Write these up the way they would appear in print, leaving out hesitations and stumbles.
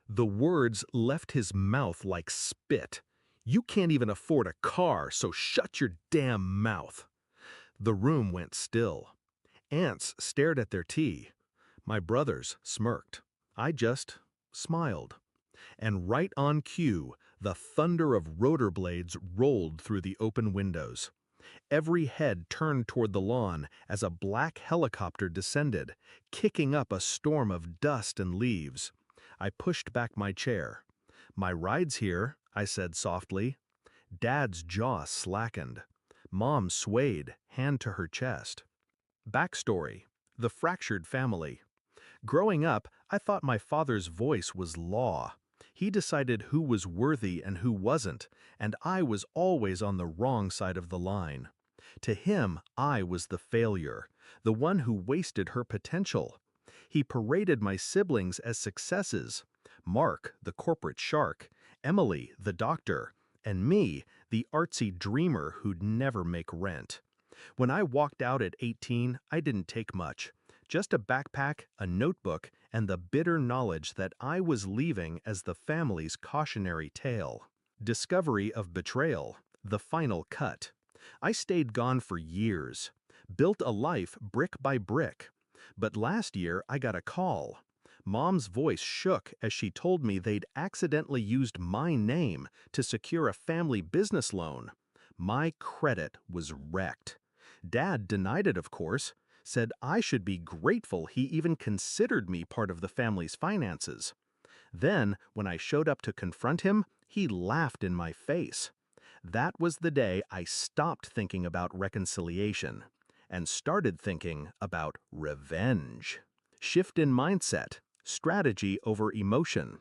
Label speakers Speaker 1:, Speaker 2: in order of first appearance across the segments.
Speaker 1: The words left his mouth like spit. "You can't even afford a car, so shut your damn mouth." The room went still. Aunts stared at their tea. My brothers smirked. I just smiled. And right on cue, the thunder of rotor blades rolled through the open windows. Every head turned toward the lawn as a black helicopter descended, kicking up a storm of dust and leaves. I pushed back my chair. "My ride's here," I said softly. Dad's jaw slackened. Mom swayed, hand to her chest. Backstory: the fractured family. Growing up, I thought my father's voice was law. He decided who was worthy and who wasn't, and I was always on the wrong side of the line. To him, I was the failure, the one who wasted her potential. He paraded my siblings as successes: Mark, the corporate shark; Emily, the doctor; and me, the artsy dreamer who'd never make rent. When I walked out at 18, I didn't take much. Just a backpack, a notebook, and the bitter knowledge that I was leaving as the family's cautionary tale. Discovery of betrayal, the final cut. I stayed gone for years. Built a life brick by brick. But last year I got a call. Mom's voice shook as she told me they'd accidentally used my name to secure a family business loan. My credit was wrecked. Dad denied it, of course, said I should be grateful he even considered me part of the family's finances. Then, when I showed up to confront him, he laughed in my face. That was the day I stopped thinking about reconciliation and started thinking about revenge. Shift in mindset, strategy over emotion.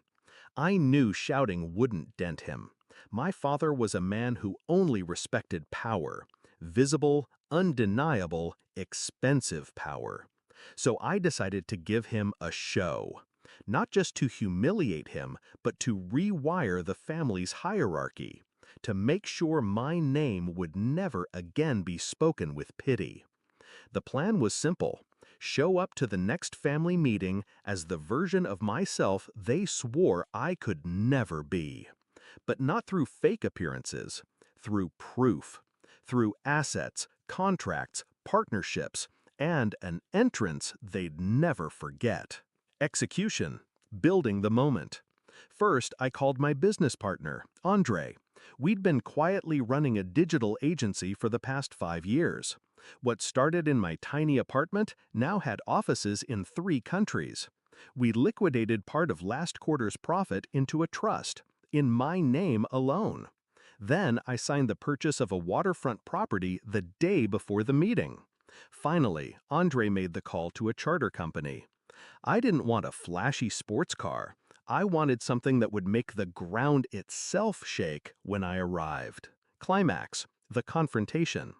Speaker 1: I knew shouting wouldn't dent him. My father was a man who only respected power, visible, undeniable, expensive power. So I decided to give him a show. Not just to humiliate him, but to rewire the family's hierarchy, to make sure my name would never again be spoken with pity. The plan was simple: show up to the next family meeting as the version of myself they swore I could never be. But not through fake appearances, through proof, through assets, contracts, partnerships, and an entrance they'd never forget. Execution: building the moment. First, I called my business partner, Andre. We'd been quietly running a digital agency for the past 5 years. What started in my tiny apartment now had offices in 3 countries. We liquidated part of last quarter's profit into a trust, in my name alone. Then I signed the purchase of a waterfront property the day before the meeting. Finally, Andre made the call to a charter company. I didn't want a flashy sports car. I wanted something that would make the ground itself shake when I arrived. Climax: the confrontation.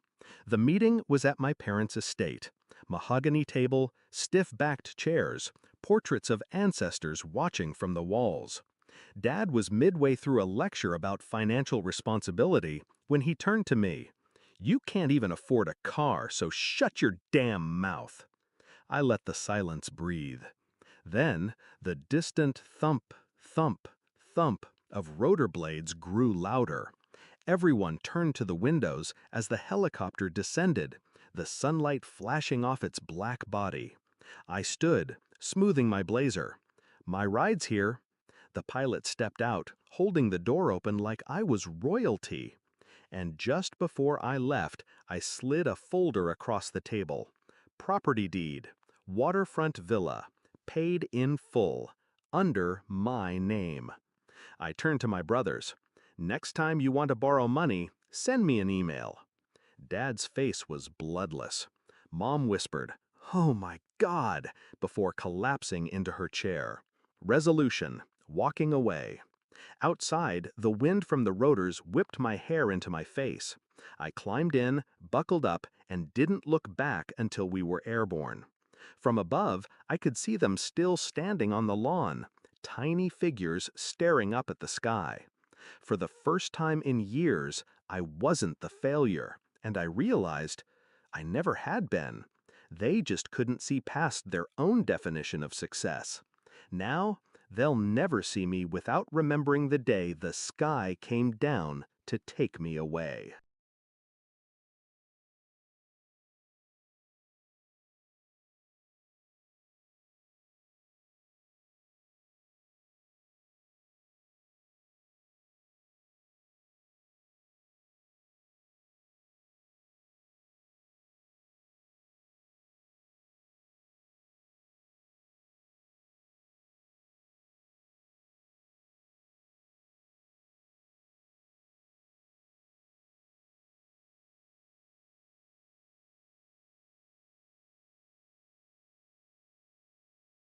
Speaker 1: The meeting was at my parents' estate. Mahogany table, stiff-backed chairs, portraits of ancestors watching from the walls. Dad was midway through a lecture about financial responsibility when he turned to me. "You can't even afford a car, so shut your damn mouth." I let the silence breathe. Then, the distant thump, thump, thump of rotor blades grew louder. Everyone turned to the windows as the helicopter descended, the sunlight flashing off its black body. I stood, smoothing my blazer. "My ride's here." The pilot stepped out, holding the door open like I was royalty. And just before I left, I slid a folder across the table. Property deed, waterfront villa, paid in full, under my name. I turned to my brothers. "Next time you want to borrow money, send me an email." Dad's face was bloodless. Mom whispered, "Oh my God," before collapsing into her chair. Resolution: walking away. Outside, the wind from the rotors whipped my hair into my face. I climbed in, buckled up, and didn't look back until we were airborne. From above, I could see them still standing on the lawn, tiny figures staring up at the sky. For the first time in years, I wasn't the failure, and I realized I never had been. They just couldn't see past their own definition of success. Now, They'll never see me without remembering the day the sky came down to take me away.